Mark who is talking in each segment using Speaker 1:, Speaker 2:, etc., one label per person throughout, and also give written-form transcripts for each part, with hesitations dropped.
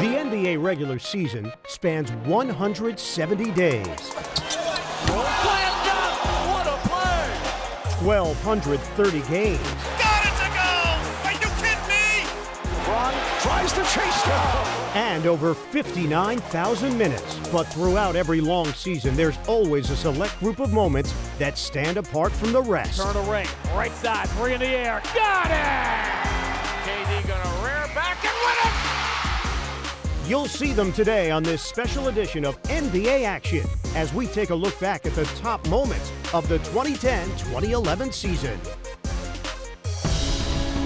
Speaker 1: The NBA regular season spans 170 days.
Speaker 2: What a play!
Speaker 1: 1,230 games.
Speaker 2: Got it to go! Are you kidding me?
Speaker 3: LeBron tries to chase down.
Speaker 1: And over 59,000 minutes. But throughout every long season, there's always a select group of moments that stand apart from the rest.
Speaker 4: Turn a ring, right side, three in the air. Got it! KD gonna rear back and win it!
Speaker 1: You'll see them today on this special edition of NBA Action as we take a look back at the top moments of the 2010-2011 season.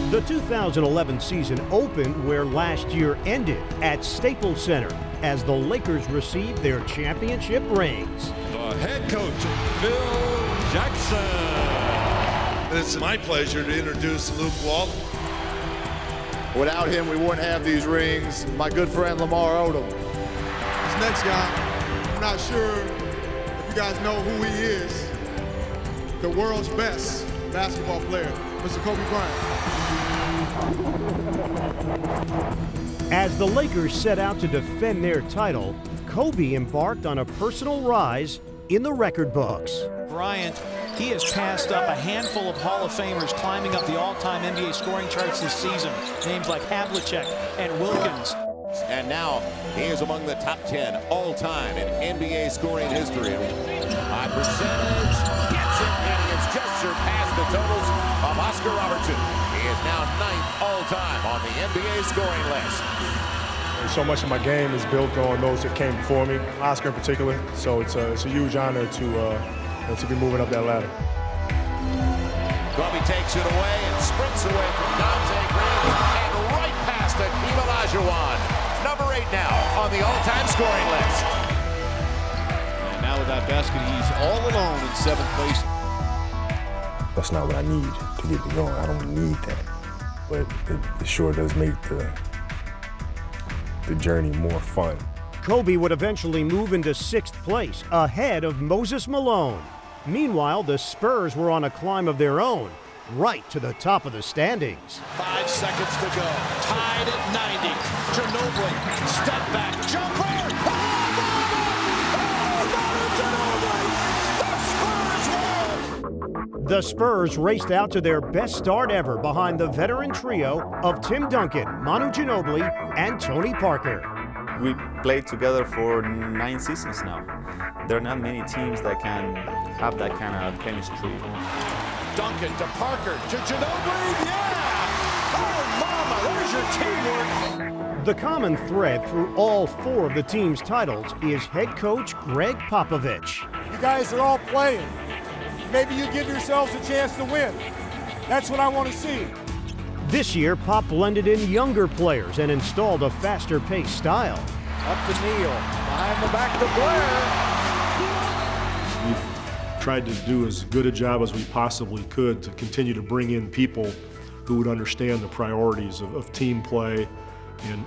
Speaker 1: The 2011 season opened where last year ended at Staples Center as the Lakers received their championship rings.
Speaker 5: The head coach, Phil Jackson.
Speaker 6: It's my pleasure to introduce Luke Walton.
Speaker 7: Without him, we wouldn't have these rings. My good friend Lamar Odom.
Speaker 8: This next guy, I'm not sure if you guys know who he is. The world's best basketball player, Mr. Kobe Bryant.
Speaker 1: As the Lakers set out to defend their title, Kobe embarked on a personal rise in the record books.
Speaker 9: Bryant, he has passed up a handful of Hall of Famers climbing up the all-time NBA scoring charts this season. Names like Havlicek and Wilkins.
Speaker 10: And now he is among the top 10 all-time in NBA scoring history. High percentage, gets it, and he has just surpassed the totals of Oscar Robertson. He is now 9th all-time on the NBA scoring list.
Speaker 11: So much of my game is built on those that came before me, Oscar in particular. So it's a huge honor to be moving up that ladder.
Speaker 10: Kobe takes it away and sprints away from Dante Green and right past Hakeem Olajuwon. Number 8 now on the all-time scoring list.
Speaker 9: And now with that basket, he's all alone in 7th place.
Speaker 11: That's not what I need to get me going. I don't need that. But it sure does make the journey more fun.
Speaker 1: Kobe would eventually move into 6th place, ahead of Moses Malone. Meanwhile, the Spurs were on a climb of their own, right to the top of the standings.
Speaker 9: 5 seconds to go. Tied at 90. Ginobili, step back, jumper!
Speaker 1: The Spurs raced out to their best start ever behind the veteran trio of Tim Duncan, Manu Ginobili, and Tony Parker.
Speaker 12: We played together for 9 seasons now. There are not many teams that can have that kind of chemistry.
Speaker 9: Duncan to Parker to Ginobili, yeah! Oh, mama, there's your teamwork!
Speaker 1: The common thread through all 4 of the team's titles is head coach Greg Popovich.
Speaker 8: You guys are all playing. Maybe you give yourselves a chance to win. That's what I want to see.
Speaker 1: This year, Pop blended in younger players and installed a faster-paced style.
Speaker 3: Up to Neal, behind the back to Blair.
Speaker 11: We've tried to do as good a job as we possibly could to continue to bring in people who would understand the priorities of team play and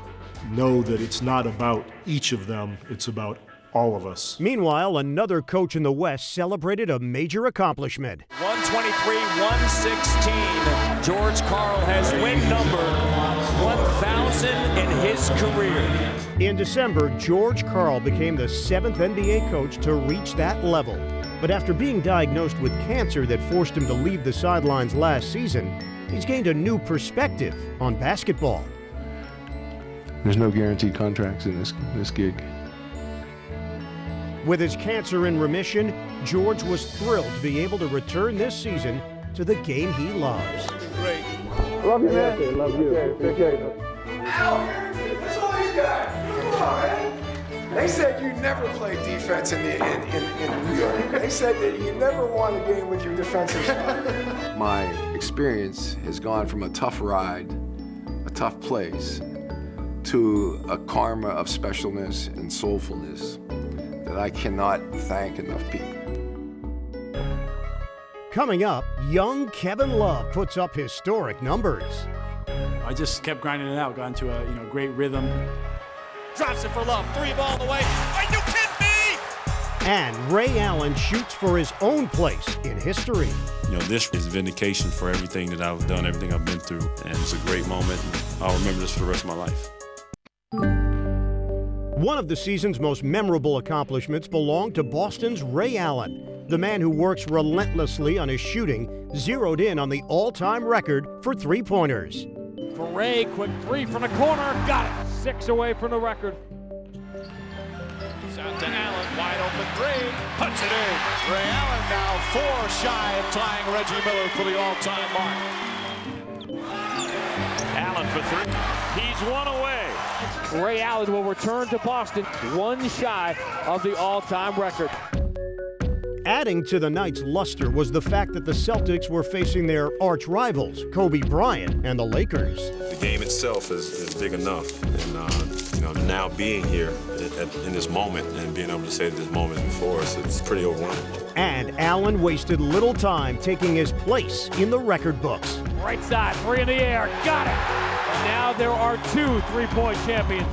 Speaker 11: know that it's not about each of them, it's about all of us.
Speaker 1: Meanwhile, another coach in the West celebrated a major accomplishment.
Speaker 4: 123-116. George Karl has win number 1,000 in his career.
Speaker 1: In December, George Karl became the 7th NBA coach to reach that level. But after being diagnosed with cancer that forced him to leave the sidelines last season, he's gained a new perspective on basketball.
Speaker 11: There's no guaranteed contracts in this gig.
Speaker 1: With his cancer in remission, George was thrilled to be able to return this season to the game he loves.
Speaker 8: Great.
Speaker 11: Love you, man. Love you. Okay.
Speaker 3: That's all he's got. Come on, man. They said you never play defense in New York. They said that you never won a game with your defensive style.
Speaker 13: My experience has gone from a tough ride, a tough place, to a karma of specialness and soulfulness that I cannot thank enough people.
Speaker 1: Coming up, young Kevin Love puts up historic numbers.
Speaker 14: I just kept grinding it out, got into a great rhythm.
Speaker 4: Drops it for Love, 3 ball on the way. Are you kidding me?
Speaker 1: And Ray Allen shoots for his own place in history.
Speaker 5: This is vindication for everything that I've done, everything I've been through, and it's a great moment. I'll remember this for the rest of my life.
Speaker 1: One of the season's most memorable accomplishments belonged to Boston's Ray Allen. The man who works relentlessly on his shooting zeroed in on the all-time record for three-pointers.
Speaker 4: For Ray, quick three from the corner, got it. 6 away from the record.
Speaker 2: Out to Allen, wide open three, puts it in. Ray Allen now 4 shy of tying Reggie Miller for the all-time mark. Allen for 3. He's 1 away.
Speaker 4: Ray Allen will return to Boston, 1 shy of the all-time record.
Speaker 1: Adding to the night's luster was the fact that the Celtics were facing their arch rivals, Kobe Bryant and the Lakers.
Speaker 5: The game itself is big enough, and now being here in this moment and being able to say this moment before us, it's pretty overwhelming.
Speaker 1: And Allen wasted little time taking his place in the record books.
Speaker 4: Right side, 3 in the air, got it! And now there are 2 three-point champions.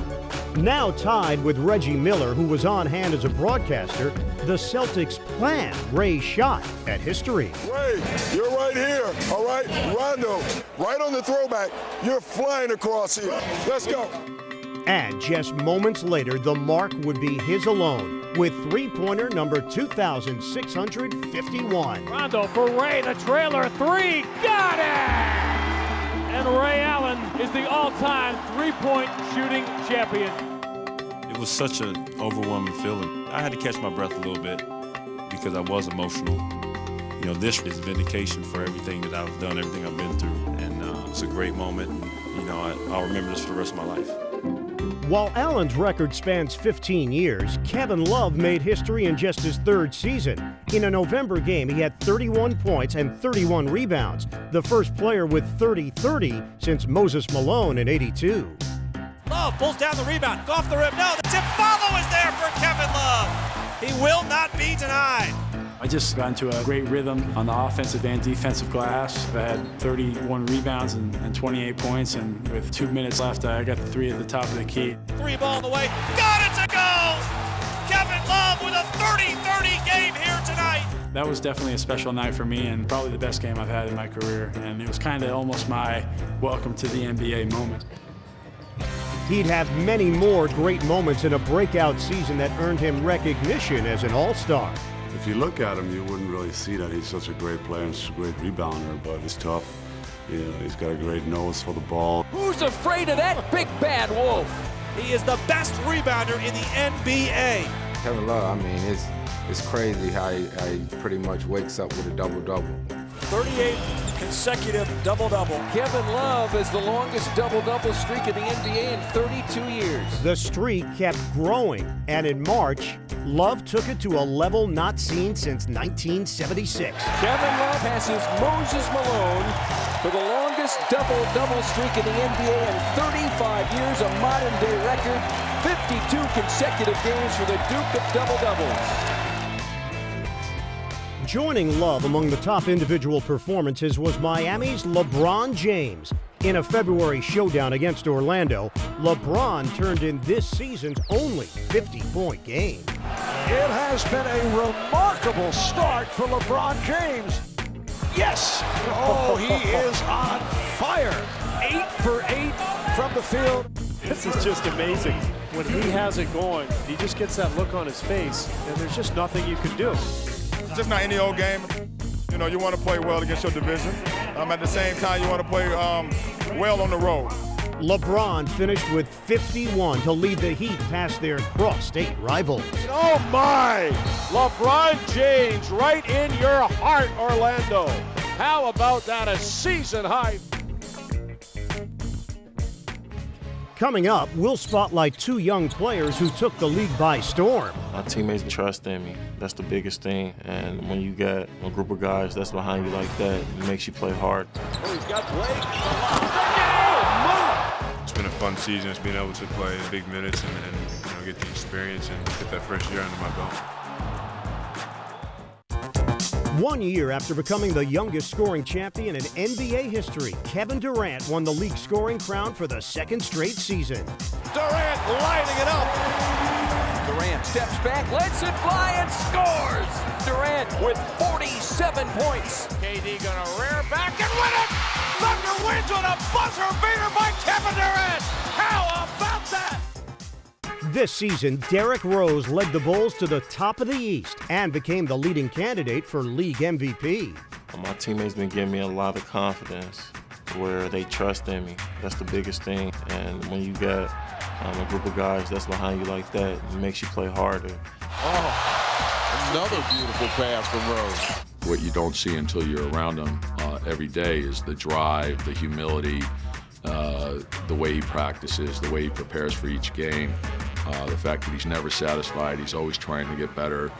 Speaker 1: Now tied with Reggie Miller, who was on hand as a broadcaster, the Celtics plan Ray's shot at history.
Speaker 15: Ray, you're right here, all right? Rondo, right on the throwback. You're flying across here. Let's go.
Speaker 1: And just moments later, the mark would be his alone with three-pointer number 2,651.
Speaker 4: Rondo for Ray, the trailer 3, got it! And Ray Allen is the all-time three-point shooting champion.
Speaker 5: It was such an overwhelming feeling. I had to catch my breath a little bit because I was emotional. This is vindication for everything that I've done, everything I've been through, and it's a great moment. And, I'll remember this for the rest of my life.
Speaker 1: While Allen's record spans 15 years, Kevin Love made history in just his 3rd season. In a November game, he had 31 points and 31 rebounds, the first player with 30-30 since Moses Malone in '82.
Speaker 2: Love pulls down the rebound, off the rim. No, the tip follow is there for Kevin Love. He will not be denied.
Speaker 14: I just got into a great rhythm on the offensive and defensive glass. I had 31 rebounds and 28 points, and with 2 minutes left, I got the 3 at the top of the key.
Speaker 2: 3 ball in the way, got it to go! Kevin Love with a 30-30 game here tonight.
Speaker 14: That was definitely a special night for me and probably the best game I've had in my career, and it was kind of almost my welcome to the NBA moment.
Speaker 1: He'd have many more great moments in a breakout season that earned him recognition as an all-star.
Speaker 16: If you look at him, you wouldn't really see that he's such a great player and such a great rebounder, but he's tough. He's got a great nose for the ball.
Speaker 2: Who's afraid of that big bad wolf? He is the best rebounder in the NBA.
Speaker 17: Kevin Love, it's crazy how he pretty much wakes up with a double-double.
Speaker 2: 38 consecutive double-double. Kevin Love is the longest double-double streak in the NBA in 32 years.
Speaker 1: The streak kept growing, and in March, Love took it to a level not seen since 1976.
Speaker 2: Kevin Love passes Moses Malone for the longest double-double streak in the NBA in 35 years, a modern-day record. 52 consecutive games for the Duke of double-doubles.
Speaker 1: Joining Love among the top individual performances was Miami's Lebron James. In a February showdown against Orlando, Lebron turned in this season's only 50-point game.
Speaker 2: It has been a remarkable start for LeBron James. Yes! Oh, he is on fire. 8 for 8 from the field.
Speaker 18: This is just amazing. When he has it going, he just gets that look on his face, and there's just nothing you can do.
Speaker 15: It's just not any old game. You want to play well against your division. At the same time, you want to play well on the road.
Speaker 1: LeBron finished with 51 to lead the Heat past their cross-state rivals.
Speaker 18: Oh my! LeBron James right in your heart, Orlando. How about that, a season high?
Speaker 1: Coming up, we'll spotlight 2 young players who took the league by storm.
Speaker 19: My teammates trust in me. That's the biggest thing. And when you got a group of guys that's behind you like that, it makes you play hard.
Speaker 2: Oh, he's got Blake.
Speaker 5: It's been a fun season. It's been able to play big minutes and get the experience and get that fresh year under my belt.
Speaker 1: 1 year after becoming the youngest scoring champion in NBA history, Kevin Durant won the league scoring crown for the 2nd straight season.
Speaker 2: Durant lighting it up. Durant steps back, lets it fly, and scores. Durant with 47 points. KD gonna rear back and win it. Thunder wins with a buzzer beater by Kevin Durant. How about that?
Speaker 1: This season, Derrick Rose led the Bulls to the top of the East and became the leading candidate for league MVP.
Speaker 19: My teammates been giving me a lot of confidence where they trust in me. That's the biggest thing. And when you got a group of guys that's behind you like that, it makes you play harder.
Speaker 10: Oh, another beautiful pass from Rose.
Speaker 20: What you don't see until you're around him every day is the drive, the humility, the way he practices, the way he prepares for each game, the fact that he's never satisfied, he's always trying to get better.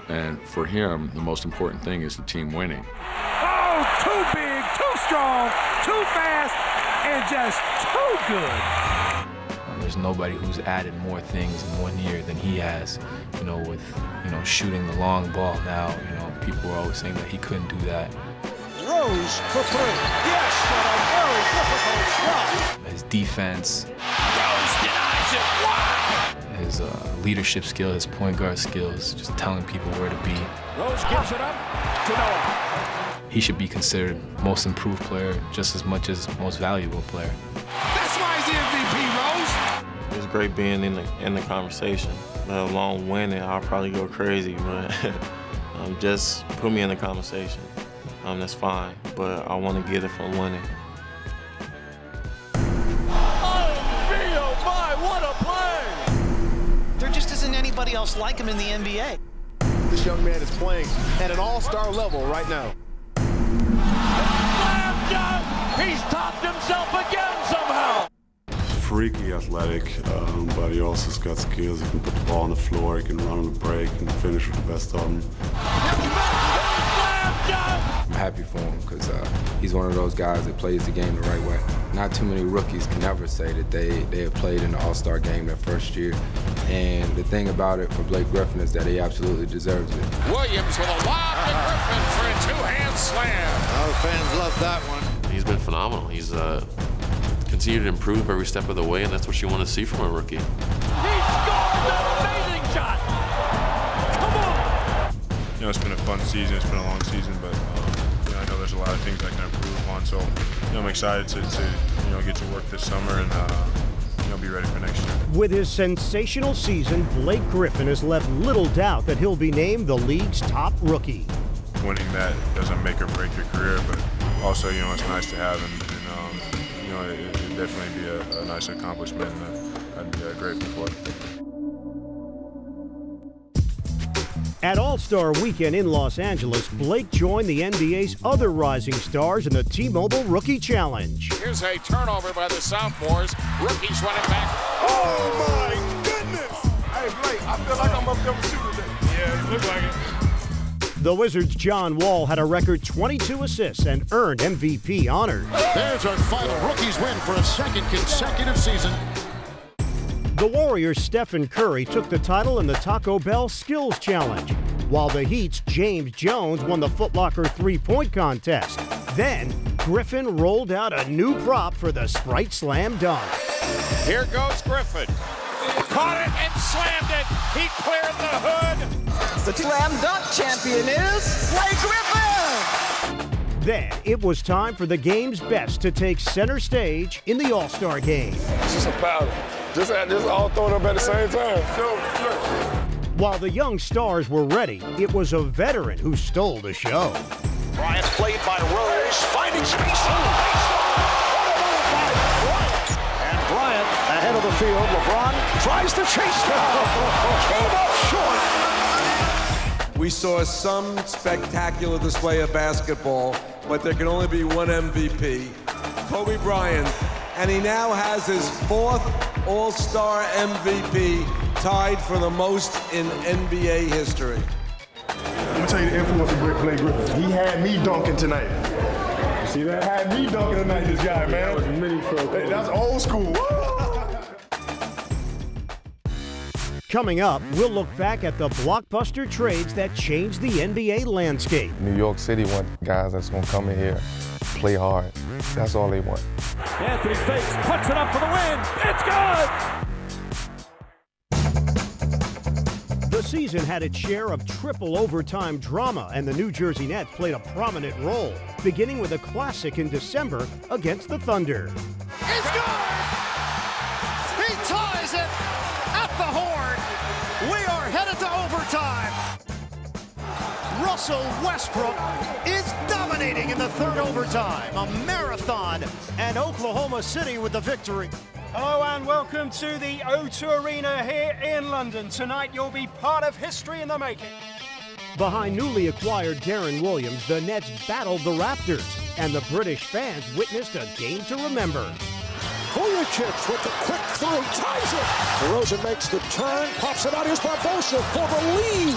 Speaker 20: And for him, the most important thing is the team winning.
Speaker 21: Oh, too big, too strong, too fast, and just too good.
Speaker 22: There's nobody who's added more things in 1 year than he has, with, shooting the long ball now. People were always saying that he couldn't do that.
Speaker 21: Rose for three. Yes, what a very difficult shot.
Speaker 22: His defense.
Speaker 21: Rose denies it. Wow.
Speaker 22: His leadership skill, his point guard skills, just telling people where to be.
Speaker 21: Rose gives it up to Noah.
Speaker 22: He should be considered most improved player just as much as most valuable player.
Speaker 21: That's why he's the MVP, Rose.
Speaker 19: It was great being in the conversation. Let alone winning, I'll probably go crazy, but just put me in the conversation. That's fine, but I want to get it from winning.
Speaker 21: Oh my, what a play!
Speaker 9: There just isn't anybody else like him in the NBA.
Speaker 23: This young man is playing at an all-star level right now.
Speaker 21: Slam dunk! He's topped himself again somehow!
Speaker 16: Freaky athletic, but he also has got skills. He can put the ball on the floor, he can run on the break, and finish with the best of them.
Speaker 17: I'm happy for him because he's one of those guys that plays the game the right way. Not too many rookies can ever say that they have played in the All-Star game their first year. And the thing about it for Blake Griffin is that he absolutely deserves it.
Speaker 10: Williams with a lob to Griffin for a two-hand slam.
Speaker 24: Our fans love that one.
Speaker 25: He's been phenomenal. He's continued to improve every step of the way, and that's what you want to see from a rookie.
Speaker 21: He scored an amazing shot! Come on!
Speaker 5: It's been a fun season, it's been a long season, but I know there's a lot of things I can improve upon, so I'm excited to get to work this summer and be ready for next year.
Speaker 1: With his sensational season, Blake Griffin has left little doubt that he'll be named the league's top rookie.
Speaker 5: Winning that doesn't make or break your career, but also, it's nice to have, and it'd definitely be a nice accomplishment, and I'd be grateful for it.
Speaker 1: At All-Star Weekend in Los Angeles, Blake joined the NBA's other rising stars in the T-Mobile Rookie Challenge.
Speaker 10: Here's a turnover by the sophomores. Rookies running back.
Speaker 3: Oh, my goodness! Hey, Blake, I feel like I'm up there with you today.
Speaker 5: Yeah, you look like it.
Speaker 1: The Wizards' John Wall had a record 22 assists and earned MVP honors.
Speaker 26: There's our final rookies win for a second consecutive season.
Speaker 1: The Warriors' Stephen Curry took the title in the Taco Bell Skills Challenge, while the Heat's James Jones won the Foot Locker three-point contest. Then, Griffin rolled out a new prop for the Sprite Slam Dunk.
Speaker 10: Here goes Griffin. Caught it and slammed it. He cleared the hood.
Speaker 27: The Slam Dunk champion is Blake Griffin.
Speaker 1: Then, it was time for the game's best to take center stage in the All-Star Game.
Speaker 3: It's just a powder. Just all thrown up at the same time. Sure.
Speaker 1: While the young stars were ready, it was a veteran who stole the show.
Speaker 21: Bryant played by Rose, finding space.
Speaker 23: And Bryant ahead of the field. LeBron tries to chase down. Came up short.
Speaker 28: We saw some spectacular display of basketball, but there can only be one MVP, Kobe Bryant, and he now has his fourth All-Star MVP, tied for the most in NBA history.
Speaker 3: I'm gonna tell you the influence of Blake Griffin. He had me dunking tonight. You see that? Had me dunking tonight, this guy, man. That was mini pro. That's old school.
Speaker 1: Coming up, we'll look back at the blockbuster trades that changed the NBA landscape.
Speaker 29: New York City want guys that's gonna come in here, play hard. That's all they want.
Speaker 21: Anthony fakes, puts it up for the win. It's good!
Speaker 1: The season had its share of triple overtime drama, and the New Jersey Nets played a prominent role, beginning with a classic in December against the Thunder.
Speaker 21: It's good! He ties it at the horn.
Speaker 1: Russell Westbrook is dominating in the third overtime. A marathon, and Oklahoma City with the victory.
Speaker 4: Hello and welcome to the O2 Arena here in London. Tonight you'll be part of history in the making.
Speaker 1: Behind newly acquired Darren Williams, the Nets battled the Raptors, and the British fans witnessed a game to remember.
Speaker 23: Vujicic with the quick throw, ties it. DeRozan makes the turn, pops it out. Here's Barbosa for the lead.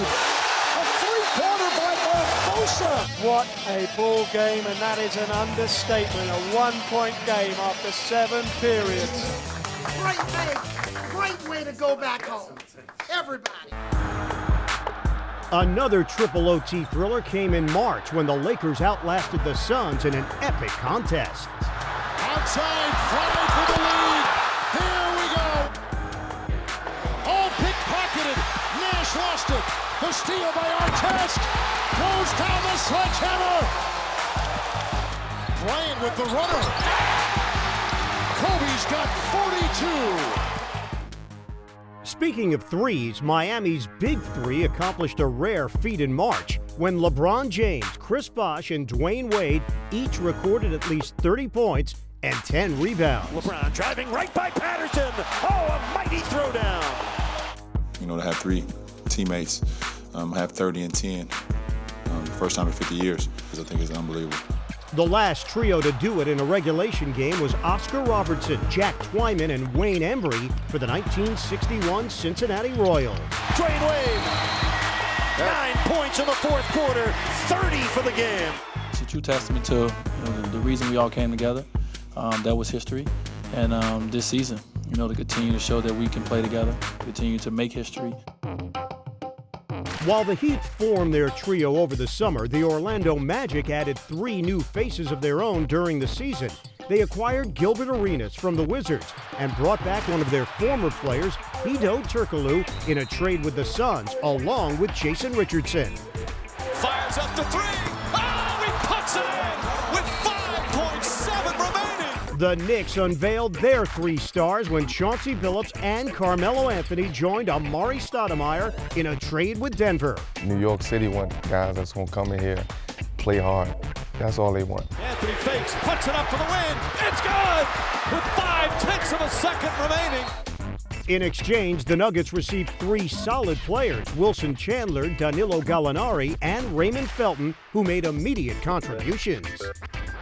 Speaker 23: A three-pointer by Barbosa.
Speaker 4: What a ball game, and that is an understatement. A one-point game after 7 periods.
Speaker 27: Great way to go back home. Everybody.
Speaker 1: Another triple OT thriller came in March when the Lakers outlasted the Suns in an epic contest.
Speaker 26: Outside, fly for the lead. Here we go. All pickpocketed. Nash lost it. The steal by Artest. Goes down the sledgehammer. Bryant with the runner. Kobe's got 42.
Speaker 1: Speaking of threes, Miami's Big Three accomplished a rare feat in March when LeBron James, Chris Bosh, and Dwayne Wade each recorded at least 30 points and 10 rebounds.
Speaker 23: LeBron driving right by Patterson. Oh, a mighty throwdown.
Speaker 6: You know, to have 3 teammates have 30 and 10, first time in 50 years, I think is unbelievable.
Speaker 1: The last trio to do it in a regulation game was Oscar Robertson, Jack Twyman, and Wayne Embry for the 1961 Cincinnati Royals.
Speaker 23: Dwayne Wade, 9 points in the fourth quarter, 30 for the game.
Speaker 7: It's a true testament to the reason we all came together. That was history. And this season, to continue to show that we can play together, continue to make history.
Speaker 1: While the Heat formed their trio over the summer, the Orlando Magic added 3 new faces of their own during the season. They acquired Gilbert Arenas from the Wizards and brought back one of their former players, Hedo Turkoglu, in a trade with the Suns, along with Jason Richardson.
Speaker 8: Fires up to 3. Oh, he puts it in with 5.7 remaining.
Speaker 1: The Knicks unveiled their 3 stars when Chauncey Billups and Carmelo Anthony joined Amari Stoudemire in a trade with Denver.
Speaker 29: New York City want guys that's going to come in here, play hard. That's all they want.
Speaker 8: Anthony fakes, puts it up for the win. It's good with 5/10 of a second remaining.
Speaker 1: In exchange, the Nuggets received 3 solid players, Wilson Chandler, Danilo Gallinari, and Raymond Felton, who made immediate contributions.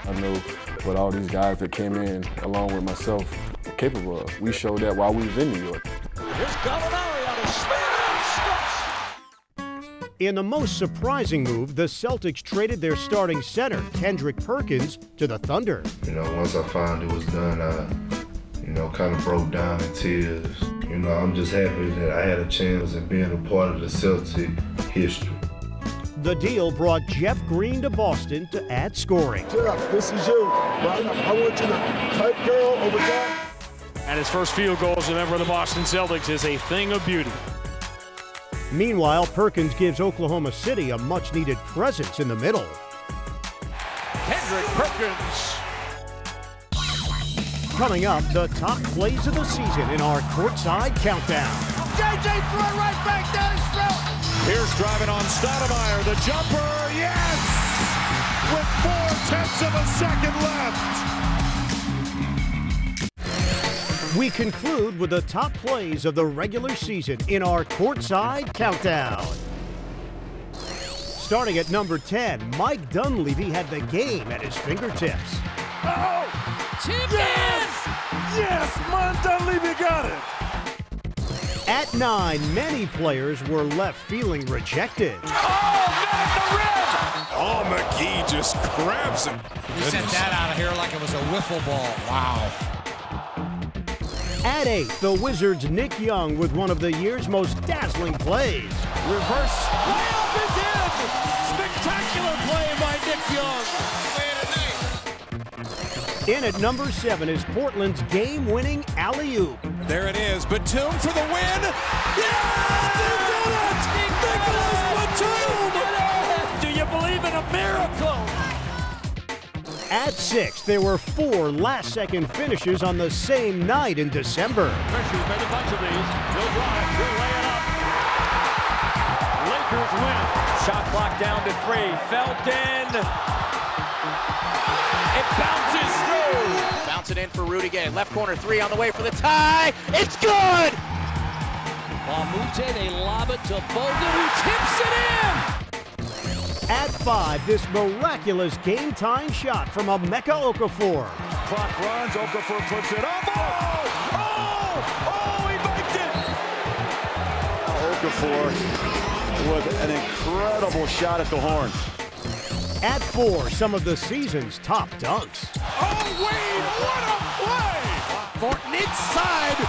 Speaker 11: I know what all these guys that came in, along with myself, were capable of. We showed that while we was in New York.
Speaker 23: Here's Gallinari on a spin.
Speaker 1: In the most surprising move, the Celtics traded their starting center, Kendrick Perkins, to the Thunder.
Speaker 12: Once I found it was done, I kind of broke down in tears. I'm just happy that I had a chance at being a part of the Celtic history.
Speaker 1: The deal brought Jeff Green to Boston to add scoring.
Speaker 23: Jeff, this is you. I want you to take girl over there.
Speaker 18: And his first field goal as a member of the Boston Celtics is a thing of beauty.
Speaker 1: Meanwhile, Perkins gives Oklahoma City a much-needed presence in the middle.
Speaker 23: Kendrick Perkins.
Speaker 1: Coming up, the top plays of the season in our courtside countdown.
Speaker 27: JJ threw it right back down his throat.
Speaker 18: Here's driving on Stoudemire, the jumper, yes! With 4/10 of a second left.
Speaker 1: We conclude with the top plays of the regular season in our courtside countdown. Starting at number 10, Mike Dunleavy had the game at his fingertips.
Speaker 23: Oh! Yes! Yes, Mike Dunleavy got it.
Speaker 1: At 9, many players were left feeling rejected.
Speaker 23: Oh, man, the rim!
Speaker 13: Oh, McGee just grabs him.
Speaker 14: He sent that out of here like it was a wiffle ball. Wow.
Speaker 1: At 8, the Wizards' Nick Young with one of the year's most dazzling plays.
Speaker 23: Reverse layup is in! Spectacular play by Nick Young.
Speaker 1: In at number 7 is Portland's game-winning alley-oop.
Speaker 13: There it is, Batum for the win.
Speaker 23: Yes! He did it! Nicholas Batum! Do you believe in a miracle?
Speaker 1: At 6, there were 4 last-second finishes on the same night in December.
Speaker 18: Fisher's made a bunch of these. He'll drive, he'll lay it up. Lakers win.
Speaker 15: Shot clock
Speaker 2: down to 3. Felton. It bounces through.
Speaker 10: Bounce it in for Rudy Gay. Left corner 3 on the way for the tie. It's good!
Speaker 2: Lamute, they lob it to Bolden, who tips it in!
Speaker 1: At 5, this miraculous game-tying shot from Emeka Okafor.
Speaker 28: Clock runs, Okafor puts it up. Oh, he baked it!
Speaker 9: Okafor with an incredible shot at the horn.
Speaker 1: At 4, some of the season's top dunks.
Speaker 28: Oh, Wade, what a play!
Speaker 2: Thornton inside.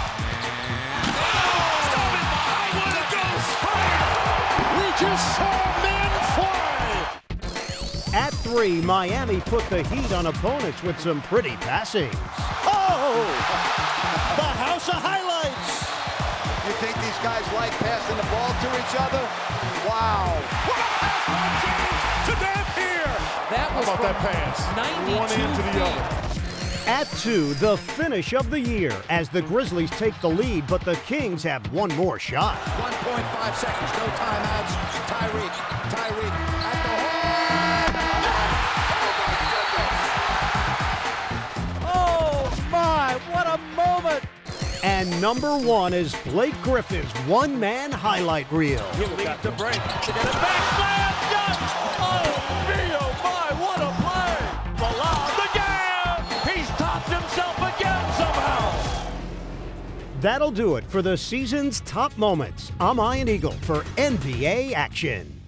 Speaker 28: Stop it! I want to go straight! We just saw men fly!
Speaker 1: At 3, Miami put the heat on opponents with some pretty passing.
Speaker 9: Oh! The house of highlights!
Speaker 15: You think these guys like passing the ball to each other? Wow.
Speaker 28: What a pass by James to Dampier!
Speaker 2: That was
Speaker 28: How about that pass?
Speaker 2: 92
Speaker 28: One end to the other.
Speaker 1: At 2, the finish of the year as the Grizzlies take the lead, but the Kings have one more shot.
Speaker 27: 1.5 seconds, no timeouts. Tyreek at the horn.
Speaker 2: Oh my, what a moment!
Speaker 1: And number 1 is Blake Griffin's one-man highlight reel.
Speaker 2: He'll lead the break. To get it back, slam, done! Oh me, oh my, what a play! Bilal, the game! He's topped himself again somehow!
Speaker 1: That'll do it for the season's top moments. I'm Ian Eagle for NBA Action.